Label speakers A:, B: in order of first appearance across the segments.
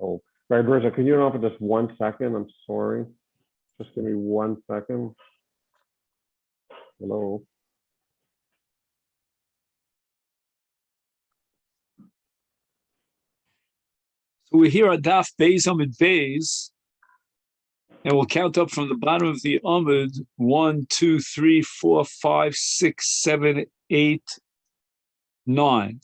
A: Oh, right, Berza, can you hold on for just 1 second? I'm sorry. Just give me 1 second. Hello.
B: So we're here on Daf Beis Amud Beis, and we'll count up from the bottom of the Amud 1, 2, 3, 4, 5, 6, 7, 8, 9.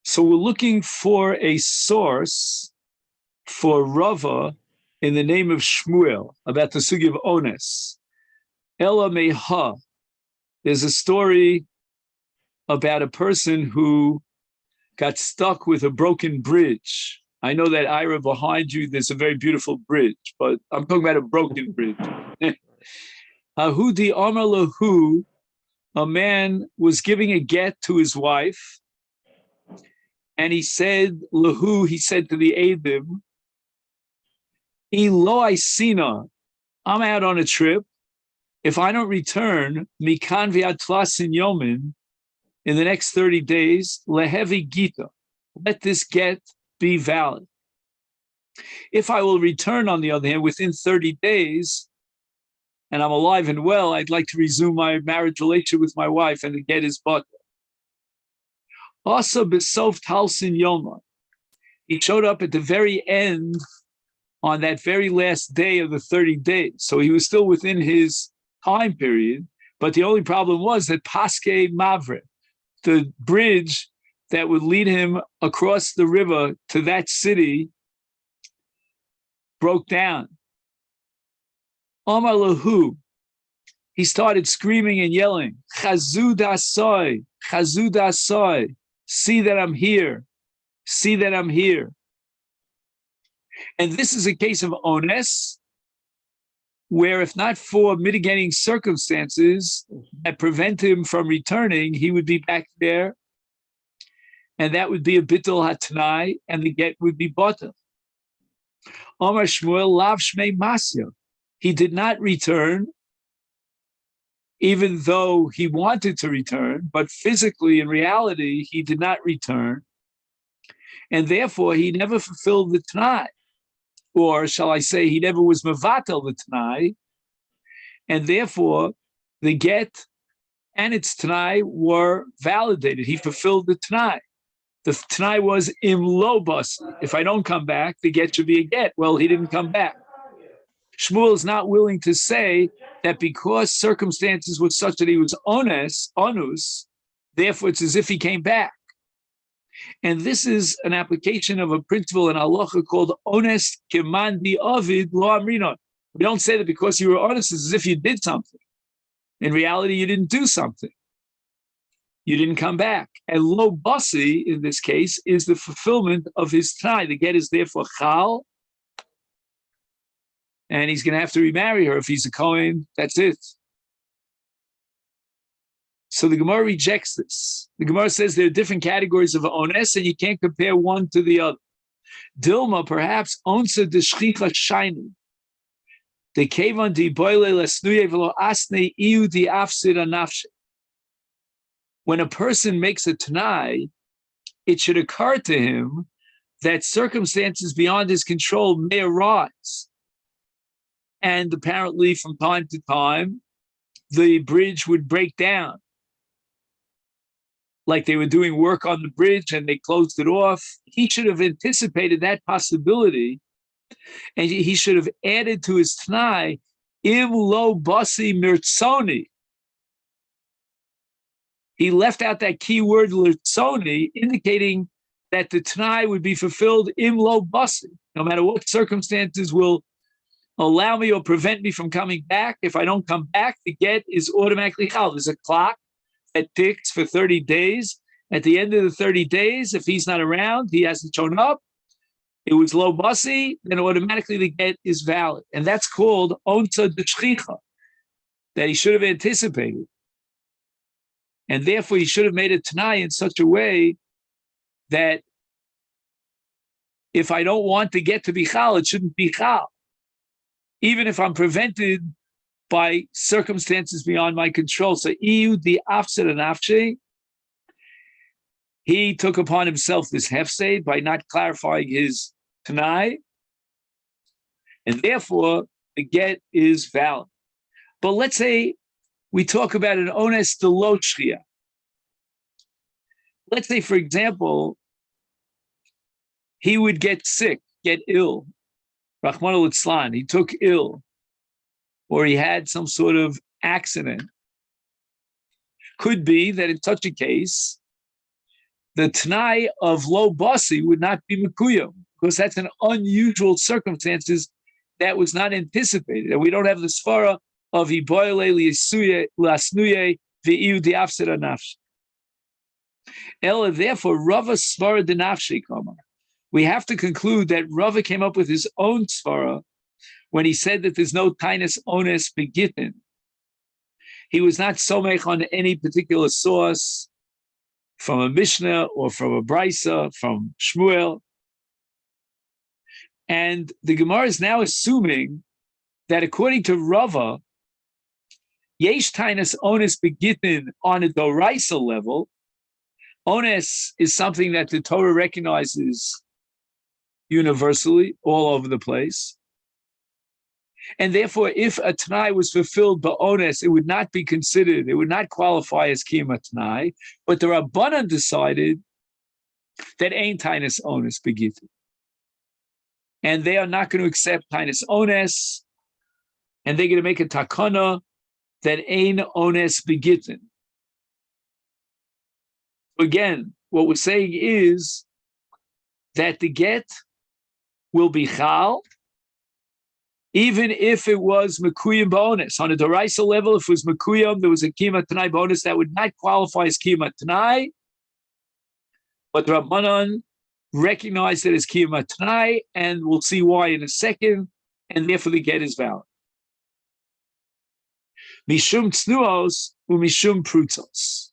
B: So we're looking for a source for Rava in the name of Shmuel about the sugi of Ones. Ela Meha. There's a story about a person who got stuck with a broken bridge. I know that Ira behind you, there's a very beautiful bridge, but I'm talking about a broken bridge. Ahudi Amar Lahu, a man was giving a get to his wife, and he said, Lahu, he said to the Eidim, Elo Isina, I'm out on a trip. If I don't return, Mikan V'Atlasin Yomin, in the next 30 days, Lehevi Gita, let this get be valid. If I will return, on the other hand, within 30 days, and I'm alive and well, I'd like to resume my marriage relationship with my wife, and the get is but. Also, Besof Talsin Yoma, he showed up at the very end on that very last day of the 30 days. So he was still within his time period, but the only problem was that Paske Mavre, the bridge that would lead him across the river to that city, broke down. Amar Lahu, he started screaming and yelling, Chazud Asoy, Chazud Asoy, see that I'm here, see that I'm here. And this is a case of Ones, where if not for mitigating circumstances that prevent him from returning, he would be back there, and that would be a bittul hatanai, and the get would be bata. Omar Shmuel lav shmei masya. He did not return, even though he wanted to return, but physically, in reality, he did not return, and therefore he never fulfilled the tanai. Or shall I say, he never was mevatel the tanai, and therefore the get and its tanai were validated. He fulfilled the tanai. The tanai was im lo basi. If I don't come back, the get should be a get. Well, he didn't come back. Shmuel is not willing to say that because circumstances were such that he was onus, therefore it's as if he came back. And this is an application of a principle in halacha called ones kimandi avid lo amrina. We don't say that because you were honest, it's as if you did something. In reality, you didn't do something. You didn't come back. And lo basi, in this case, is the fulfillment of his tanai. The get is therefore chal, and he's going to have to remarry her if he's a Kohen. That's it. So the Gemara rejects this. The Gemara says there are different categories of ones, and you can't compare one to the other. Dilma, perhaps, onsa de shchicha shiny. The kevan di boile lesnuye velo asne iu di afsid anafshe. When a person makes a tanai, it should occur to him that circumstances beyond his control may arise. And apparently, from time to time, the bridge would break down. Like they were doing work on the bridge and they closed it off. He should have anticipated that possibility, and he should have added to his tanai, im lo basi mirtsoni. He left out that key word lirtsoni, indicating that the tanai would be fulfilled im lo basi. No matter what circumstances will allow me or prevent me from coming back, if I don't come back, the get is automatically chal. There's a clock that ticks for 30 days. At the end of the 30 days, if he's not around, he hasn't shown up, it was lo basi, then automatically the get is valid. And that's called onsa de shchicha, that he should have anticipated. And therefore, he should have made a tanai in such a way that if I don't want the get to be chal, it shouldn't be chal. Even if I'm prevented by circumstances beyond my control. So, iu di afsid anafshi, he took upon himself this hefsed by not clarifying his Tanai, and therefore the get is valid. But let's say we talk about an ones de lo shchia. Let's say, for example, he would get sick, get ill. Rahman al-Itzlan, he took ill, or he had some sort of accident. Could be that in such a case, the Tanai of lo basi would not be mekuyim, because that's an unusual circumstances that was not anticipated. And we don't have the svara of iboyle lasnuye v'iu diafsir nafsh. Ella, therefore, Rava svara de nafshi kamar. We have to conclude that Rava came up with his own svara when he said that there's no tainus ones begitin. He was not somech on any particular source from a Mishnah or from a Brisa, from Shmuel. And the Gemara is now assuming that according to Rava, yesh tainus ones begitin on a doraisa level. Ones is something that the Torah recognizes universally, all over the place. And therefore, if a Tanai was fulfilled by Ones, it would not be considered, it would not qualify as Kiyama Tanai, but the Rabbanan decided that ain't Tainus Ones begitin. And they are not going to accept Tainus Ones, and they're going to make a takana that ain't Ones begitin. Again, what we're saying is that the get will be chal, even if it was mekuyim bonus. On a doraisa level, if it was mekuyim, there was a kiyama tanai bonus that would not qualify as kiyama tanai, but the Rabbanan recognized it as kiyama tanai, and we'll see why in a second, and therefore the get is valid. Mishum tznuos umishum prutzos.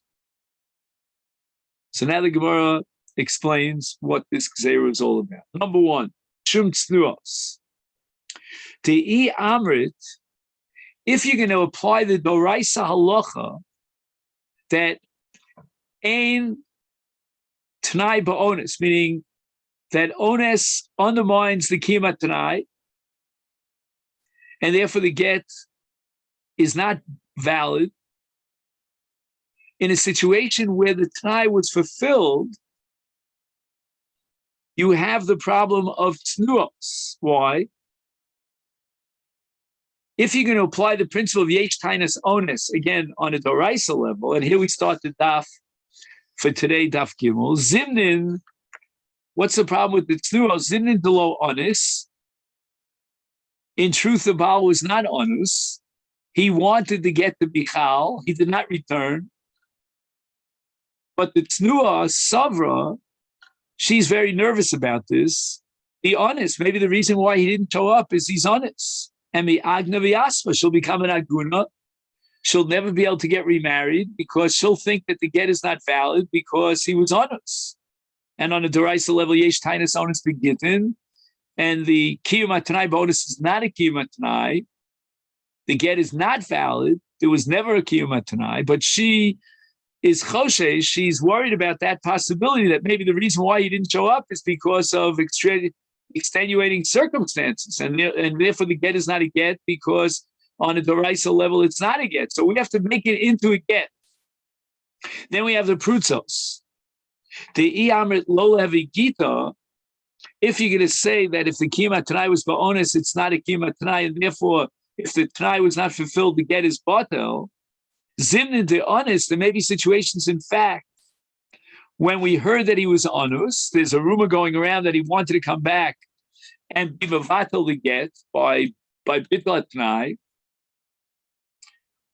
B: So now the Gemara explains what this gzeira is all about. Number one, shum tznuos. Te'i amrit, if you're going to apply the doraisa halacha that ein tanai ba'ones, meaning that ones undermines the kiyama tanai, and therefore the get is not valid, in a situation where the tanai was fulfilled, you have the problem of tnuos. Why? If you're going to apply the principle of yesh tainus ones, again, on a doraisa level, and here we start the daf for today, daf gimel, zimnin, what's the problem with the tnuos? Zimnin delo onus. In truth, the Baal was not onus. He wanted to get the bichal. He did not return. But the tnua, Savra, she's very nervous about this. Be honest. Maybe the reason why he didn't show up is he's honest. And the agna v'yaspa, she'll become an aguna. She'll never be able to get remarried because she'll think that the get is not valid because he was honest. And on a deraisa level, yesh tainus onus begitin, and the kiyum tanai bonus is not a kiyum tanai. The get is not valid. There was never a kiyum tanai, but she is choshesh. She's worried about that possibility that maybe the reason why he didn't show up is because of extenuating circumstances, and therefore the get is not a get because on a doraisa level it's not a get. So we have to make it into a get. Then we have the prutzos. The iamrit lo levi gita. If you're going to say that if the kiyama tanai was ba'onis, it's not a kiyama tanai, and therefore if the tanai was not fulfilled, the get is batel. Zimnin de honest, there may be situations, in fact, when we heard that he was onus, there's a rumor going around that he wanted to come back and be mevatel the get by bitlat tanai,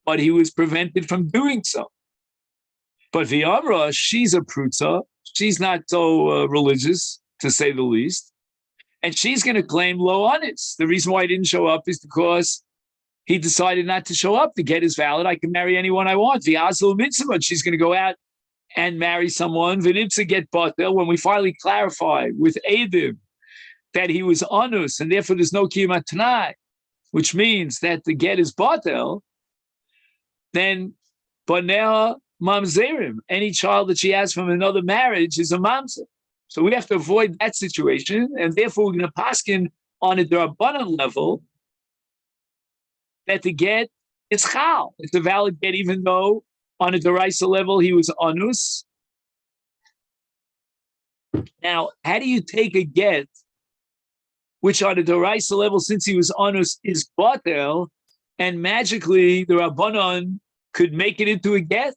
B: but he was prevented from doing so. But V'amra, she's a prutza, she's not so religious, to say the least, and she's going to claim lo honest. The reason why he didn't show up is because he decided not to show up. The get is valid. I can marry anyone I want. V'azul mitzvah. She's going to go out and marry someone. V'nimtza get batel. When we finally clarify with Eidim that he was onus and therefore there's no kiyama tanai, which means that the get is batel, then baneha mamzerim. Any child that she has from another marriage is a mamzer. So we have to avoid that situation, and therefore we're going to paskin on a drabanan level that the get is chal. It's a valid get, even though on a deraisa level he was anus. Now, how do you take a get which on a deraisa level, since he was anus, is batel, and magically the rabbanon could make it into a get?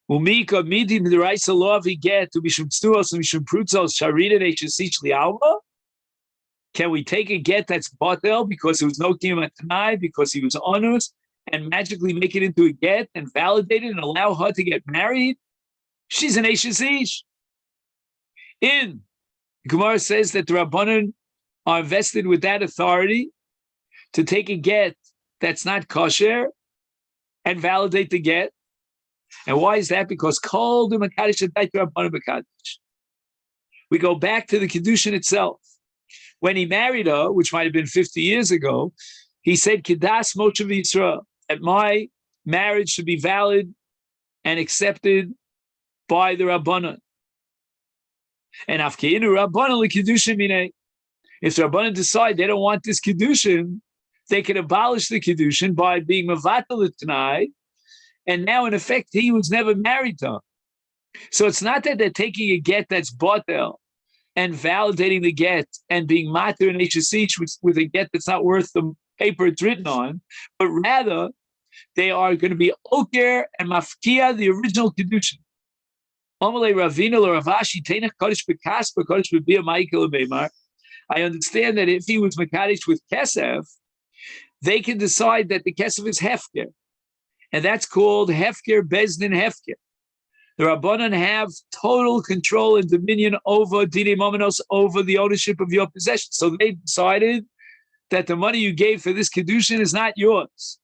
B: Umika midi deraisa loavi get to mishum stuos and mishum prutzos sharida nechesich lialma. Can we take a get that's batel because there was no kiyum tanai, because he was anus, and magically make it into a get and validate it and allow her to get married? She's an Eishesish. In Gemara says that the Rabbanan are invested with that authority to take a get that's not kosher and validate the get. And why is that? Because kol du mekadosh adait Rabbanan bekadosh. We go back to the Kedushin itself. When he married her, which might have been 50 years ago, he said, Kedas Moshe Yisrael, that my marriage should be valid and accepted by the Rabbanan. And Afkeinu Rabbanan l'Kedushin minei. If the Rabbanan decide they don't want this Kedushin, they can abolish the Kedushin by being Mavatal Tanai. And now, in effect, he was never married to her. So it's not that they're taking a get that's batel and validating the get and being mater and hsich with a get that's not worth the paper it's written on, but rather they are going to be oker and mafkia, the original Kedushin. I understand that if he was Makadish with Kesef, they can decide that the Kesef is Hefker. And that's called Hefker Bezdin Hefker. The Rabbanan have total control and dominion over Dine Momenos, over the ownership of your possession. So they decided that the money you gave for this Kedushin is not yours.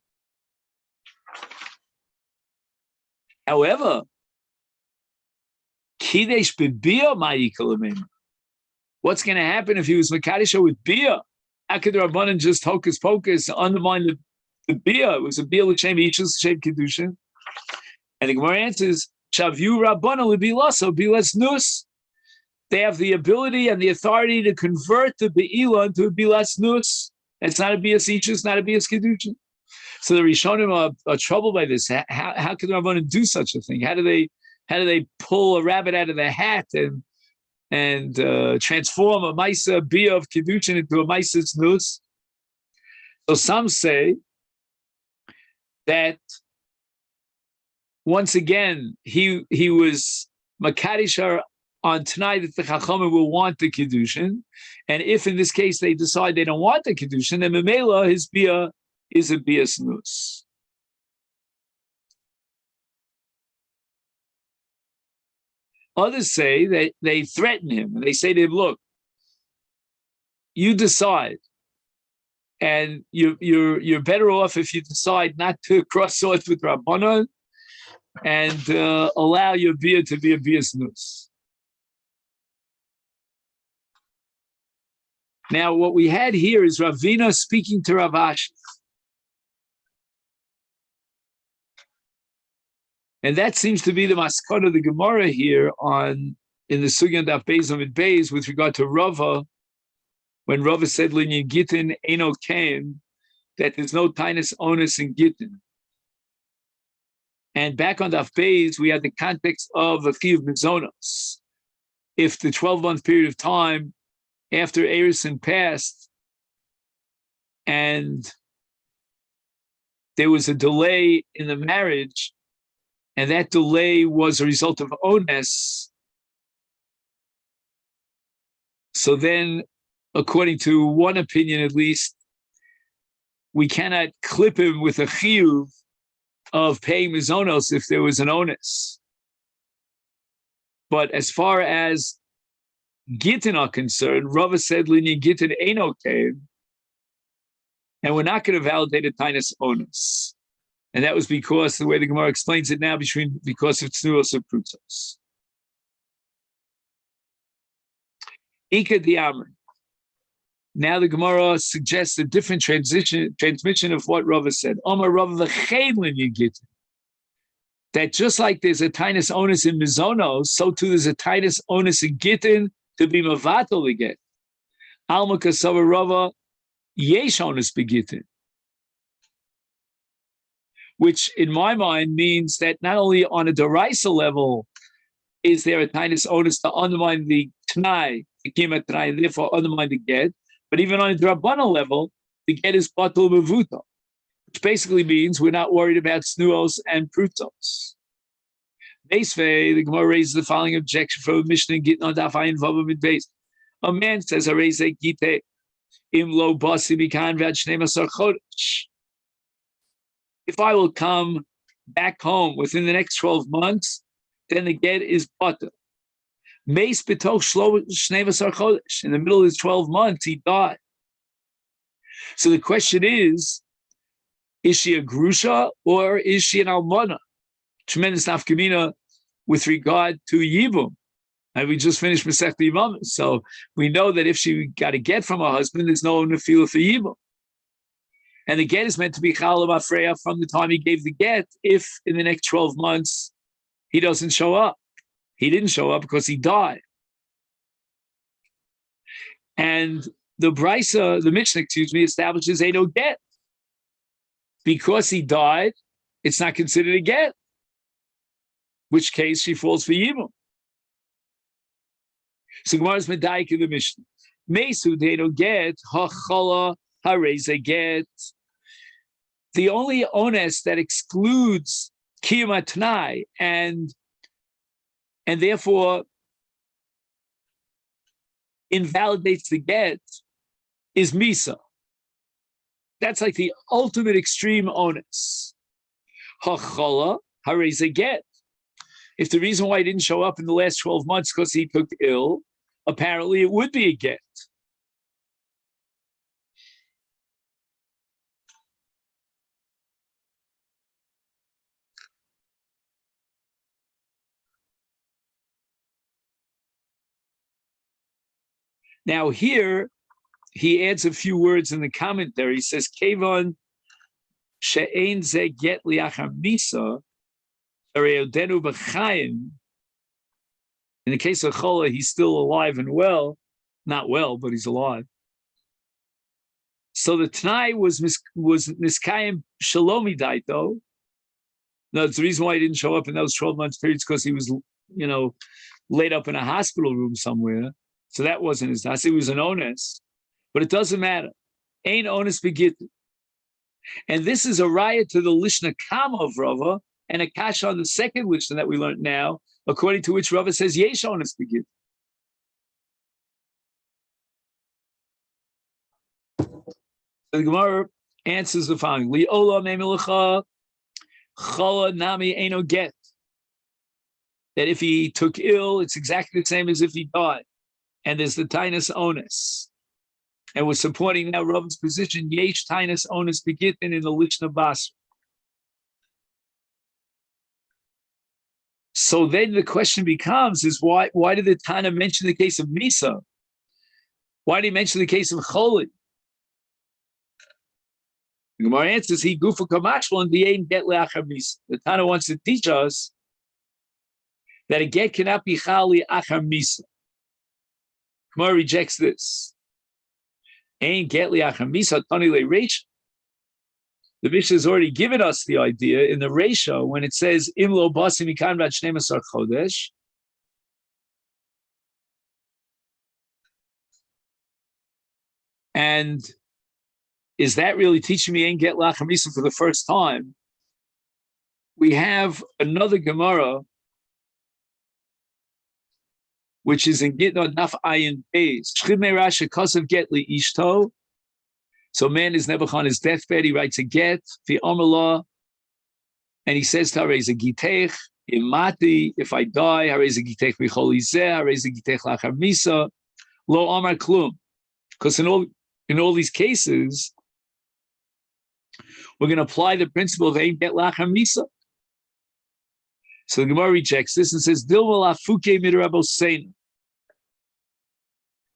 B: However, Kidesh bebia ma'ikalamin. What's going to happen if he was Makadisha with bia? How could the Rabbanan just hocus pocus undermine the bia? It was a bia l'shem ichus l'shem kedushin. And the Gemara answers, Shavyu Rabbanan would be less, so be less nus. They have the ability and the authority to convert the beila into a bilas nus. It's not a bias ichus, not a bias kedushin. So the Rishonim are troubled by this. How can the Rabbanan do such a thing? How do they pull a rabbit out of their hat and transform a Maisa Bia of Kedushin into a Maisa Znus? So some say that once again he was Makadishar on tonight that the Chachamim will want the Kedushin, and if in this case they decide they don't want the Kedushin, then Memela his Bia is a Bia Znus. Others say that they threaten him and they say to him, look, you decide, and you're better off if you decide not to cross swords with Rabbanan and allow your beer to be a beer snus. Now, what we had here is Ravina speaking to Rav Ashi. And that seems to be the maskot of the Gemara here in the Sugyan Daf Beis Amid Beis with regard to Rava, when Rava said Linyan Gittin Eno Kain, that there's no tinus onus in Gittin. And back on Daf Beis, we had the context of a Chiv Mizonos. If the 12-month period of time after Erison passed and there was a delay in the marriage, and that delay was a result of onus, so then, according to one opinion at least, we cannot clip him with a chiyuv of paying mizonos if there was an onus. But as far as Gittin are concerned, Rava said, Linyan Gittin ain't okay, and we're not going to validate a tinus onus. And that was because, the way the Gemara explains it now, because of Tnuos of Prutos. Ika Diamr. Now the Gemara suggests a different transmission of what Rava said. Omar Rava v'chein Linyan Gittin. that just like there's a tinus onus in mizonos, so too there's a tinus onus in gittin to be mavatal again. Alma kasava rava yesh onus begittin, which in my mind means that not only on a deraisa level is there a tinus onus to undermine the t'nai, the kima t'nai, and therefore undermine the get, but even on a drabbana level, the get is batul mevuta, which basically means we're not worried about snuos and prutos. Beisvei, the Gemara raises the following objection from Mishnah and Gittin on Daf Ayin Vav Amud Beis. A man says, "Areze gite im lo basi mikan v'ad shnei masar chodesh." If I will come back home within the next 12 months, then the get is butter. Meis b'toch shnei masar chodesh. In the middle of his 12 months, he died. So the question is she a grusha or is she an almana? Tremendous nafkamina with regard to Yibum. And we just finished Masechet Yibum. So we know that if she got a get from her husband, there's no nefila for Yibum. And the get is meant to be Chalav Afreya from the time he gave the get, if in the next 12 months he doesn't show up. He didn't show up because he died. And the Brisa, the Mishnah, establishes a no get. Because he died, it's not considered a get. Which case she falls for Yibum. So Gemara's medayik in the Mishnah. Mesu they don't get hachala hareze get. The only onus that excludes kiyum atnai and therefore invalidates the get is misa. That's like the ultimate extreme onus. Hachala hareze get. If the reason why he didn't show up in the last 12 months because he took ill, apparently it would be a get. Now here, he adds a few words in the commentary. He says, Kevon she'ein ze get liachar misa, in the case of Chola, he's still alive and well. Not well, but he's alive. So the Tanai was Niskayim Shalomi Daito. No, it's the reason why he didn't show up in those 12 months periods because he was, laid up in a hospital room somewhere. So that wasn't his das. It was an onus. But it doesn't matter. Ain onus begit. And this is a riot to the Lishna Kama of Rava, and a kasha on the second Mishnah that we learned now, according to which Rava says yesh onus begit. The Gemara answers the following: Li'ola me'melacha chala nami eno get. That if he took ill, it's exactly the same as if he died, and there's the tinus onus. And we're supporting now Rava's position: yesh tinus onus begit in the Lishna Basra. So then the question becomes: is why did the Tana mention the case of Misa? Why did he mention the case of Choli? The Gemara answers, he gufa kamashval and the get leachar Misa. The Tana wants to teach us that a get cannot be chali achar Misa. Gemara rejects this. Ain't get leachar Misa tani le reish. The Mishnah has already given us the idea in the ratio when it says im lo basi mikan vat shnei masar chodesh. And is that really teaching me ain't get lachar misa for the first time? We have another Gemara, which is in Gittin Daf Ayin Beis. Shchimei Rasha Kosav get li ishto. So man is never on his deathbed. He writes a get, fi omerla, and he says to Harei Gitech, imati, if I die, Harei Gitech b'chol izeh, Harei Gitech lachar misa, lo amar klum. Because in all these cases, we're going to apply the principle of ein get lachar misa. So the Gemara rejects this and says, dilma lafuke midraboseinu.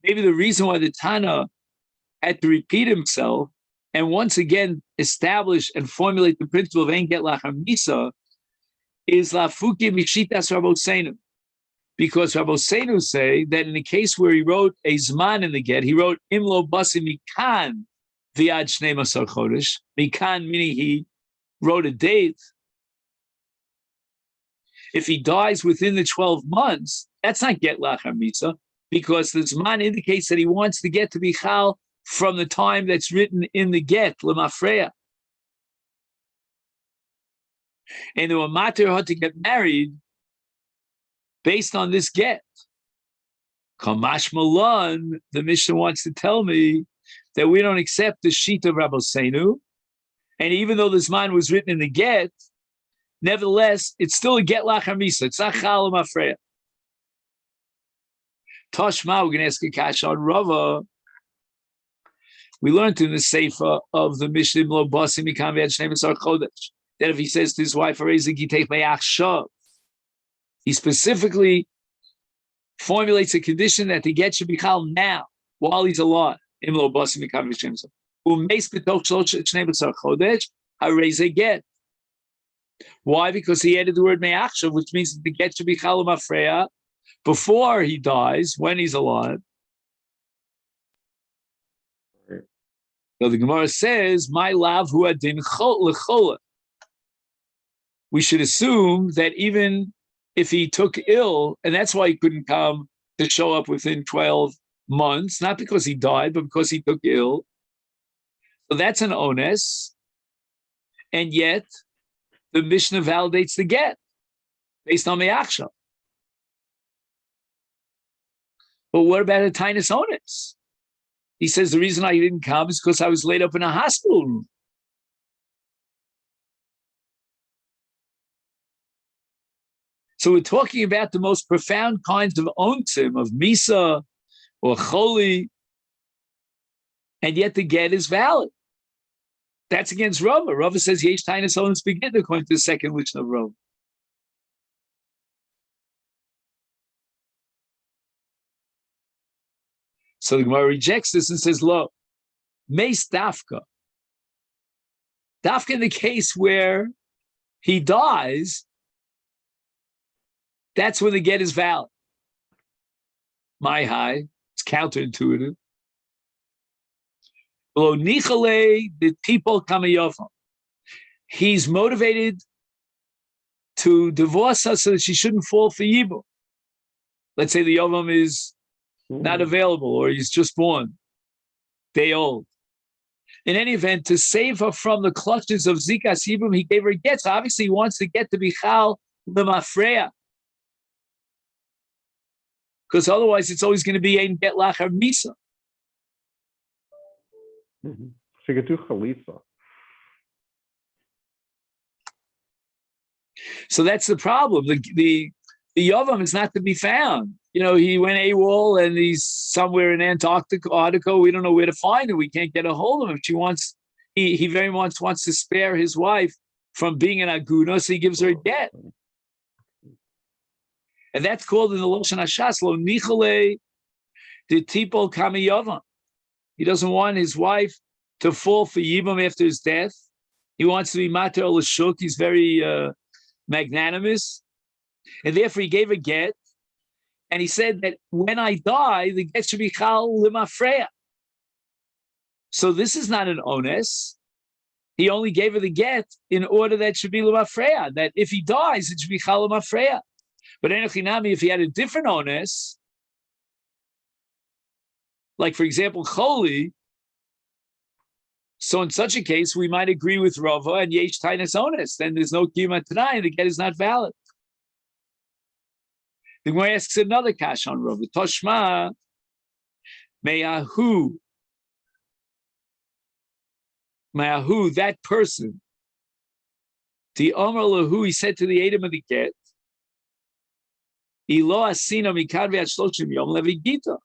B: Maybe the reason why the Tana had to repeat himself and once again establish and formulate the principle of ein get lachar misa is lafuki mishitas Rabosenu. Because Rabosenu say that in the case where he wrote a zman in the get, he wrote imlo basi mikan viad shnei masar chodesh. Mikan meaning he wrote a date. If he dies within the 12 months, that's not get lachar misa, because the zman indicates that he wants the get to be chal from the time that's written in the get, lemafreya. And the matir had to get married based on this get. Kamash Malan, the Mishnah wants to tell me that we don't accept the sheet of Rabosenu, and even though this man was written in the get, nevertheless, it's still a get lachar misa. It's not chal mafreya. Toshma, we're going to ask a kasha on Rava. We learned in the sefer of the Mishnah Lo Basi Mikam V'Yad Shnei Masar Chodesh that if he says to his wife, he specifically formulates a condition that the get should be chal now, while he's alive. Why? Because he added the word me'achshav, which means that the get should be chal mafreya before he dies, when he's alive. So the Gemara says, "My lav hu adin lechola." We should assume that even if he took ill, and that's why he couldn't come to show up within 12 months, not because he died, but because he took ill. So that's an ones. And yet, the Mishnah validates the get based on me'achshav. But what about a tinus ones? He says the reason I didn't come is because I was laid up in a hospital room. So we're talking about the most profound kinds of ontim, of misa or choli, and yet the get is valid. That's against Rava. Rava says yesh tinus ones begin according to the second Mishnah of Rava. So the Gemara rejects this and says, "Lo, meis dafka." Dafka in the case where he dies, that's when the get is valid. My high, it's counterintuitive. Lo nichale the people kamayovam. He's motivated to divorce her so that she shouldn't fall for yibum. Let's say the yovam is not available, or he's just born, day old. In any event, to save her from the clutches of Zikas Yibum, he gave her get. So obviously, he wants to get to be chal l'mafreya, because otherwise, it's always going to be ein get lachar misa. So that's the problem. The Yovam is not to be found. You know, he went AWOL and he's somewhere in Antarctica. We don't know where to find him. We can't get a hold of him. He very much wants to spare his wife from being an aguna, so he gives her a get. And that's called in the Loshan Hashas, lo nichale de tipo kami Yovam. He doesn't want his wife to fall for Yibam after his death. He wants to be mater l'shuk. He's very magnanimous. And therefore he gave a get. And he said that when I die, the get should be chal l'mafreya. So this is not an ones. He only gave her the get in order that it should be l'mafreya, that if he dies, it should be chal l'mafreya. But enochinami, if he had a different ones, like for example, choli, so in such a case, we might agree with Rava and yesh tainus ones. Then there's no kiyuma tanai, and the get is not valid. The Gemara asks another kash on Rava. Toshma me'ahu, that person. The Omer lahu, he said to the Edom of the get, Ilo asina mikad ve'at shloshim yom levigita.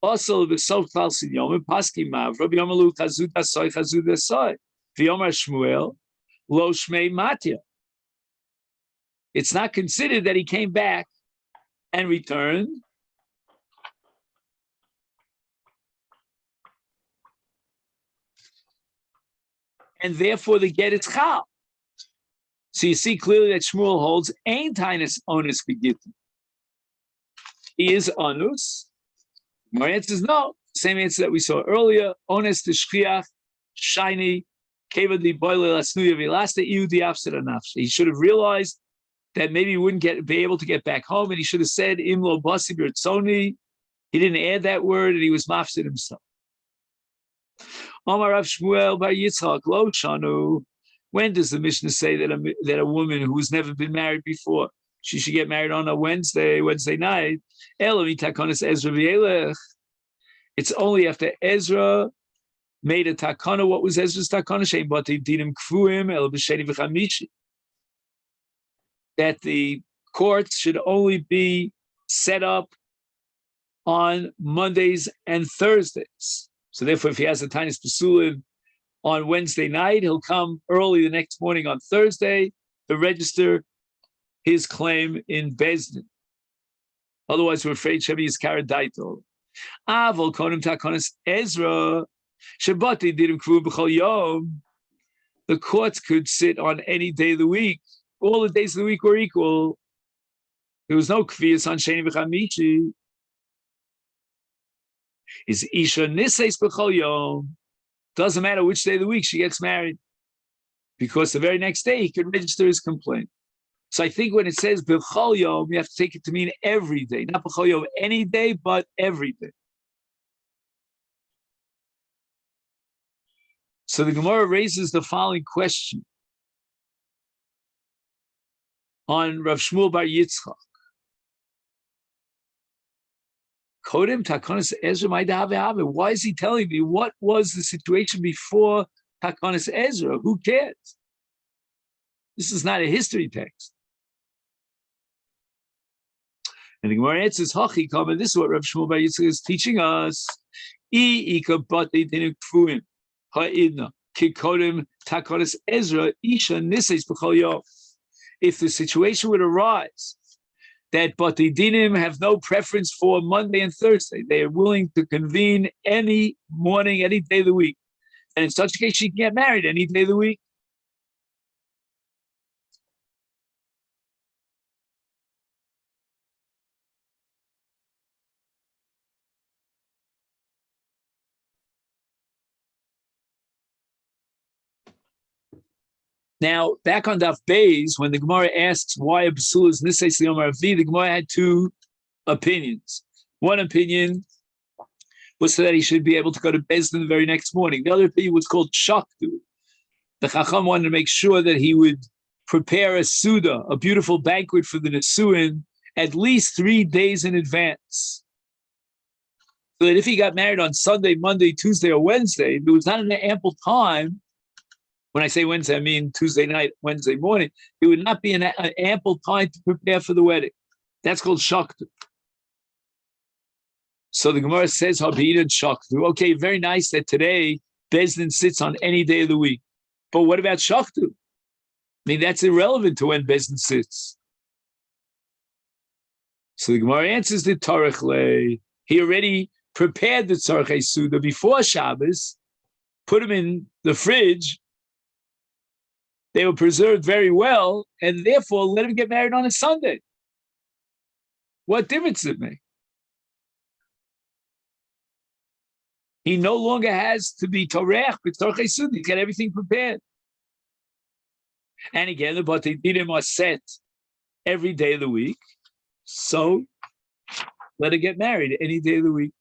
B: Also, b'sof klal sin yom paski mavra b'yom elu chazud asoy v'yomer Shmuel lo shmei matya. It's not considered that he came back and returned. And therefore the get is chal. So you see clearly that Shmuel holds ain't tinus onus begittin. He is onus. My answer is no. Same answer that we saw earlier. Onus to shchiach, shiny, kevadi boile lasnuya vilasta iu diafsida nafshe. He should have realized that maybe he wouldn't be able to get back home, and he should have said imlo basi birtzoni. He didn't add that word, and he was mafsid himself. Omar Rav Shmuel bar Yitzchak lo shanu. When does the Mishnah say that a woman who's never been married before, she should get married on a Wednesday night? It's only after Ezra made a takana. What was Ezra's takana? That the courts should only be set up on Mondays and Thursdays. So therefore, if he has a tiniest pesulin on Wednesday night, he'll come early the next morning on Thursday to register his claim in Bezdin. Otherwise, we're afraid Shevi is karadaito. Avol konim takonis Ezra Shabbati didim kru b'chol yom. The courts could sit on any day of the week. All the days of the week were equal. There was no kvias on Sheni v'chamishi. Is Isha niseis b'chol yom. Doesn't matter which day of the week she gets married, because the very next day he could register his complaint. So I think when it says b'chol yom, you have to take it to mean every day, not b'chol yom any day, but every day. So the Gemara raises the following question on Rav Shmuel bar Yitzchak. Kodem Takonis Ezra Maidave. Why is he telling me what was the situation before Takonis Ezra? Who cares? This is not a history text. And the Gemara answers, Hachi Kama. This is what Rav Shmuel bar Yitzchak is teaching us. If the situation would arise that Bati Dinim have no preference for Monday and Thursday, they are willing to convene any morning, any day of the week, and in such a case, she can get married any day of the week. Now, back on Daf Beis, when the Gemara asks why a Basul is Niseis Yom Arvi, the Gemara had two opinions. One opinion was so that he should be able to go to Bezdin the very next morning. The other opinion was called Shaktu. The Chacham wanted to make sure that he would prepare a Suda, a beautiful banquet for the Nesuin, at least 3 days in advance. So that if he got married on Sunday, Monday, Tuesday, or Wednesday, there was not an ample time. When I say Wednesday, I mean Tuesday night, Wednesday morning. It would not be an ample time to prepare for the wedding. That's called Shaktu. So the Gemara says, Habid and Shaktu. Okay, very nice that today Bezdin sits on any day of the week. But what about Shaktu? I mean, that's irrelevant to when Bezdin sits. So the Gemara answers the Tarichle. He already prepared the Tzarchei Suda before Shabbos, put them in the fridge. They were preserved very well, and therefore let him get married on a Sunday. What difference does it make? He no longer has to be Torech, but Torchei Suda. He's got everything prepared. And again, the Batei Dinim are set every day of the week. So let her get married any day of the week.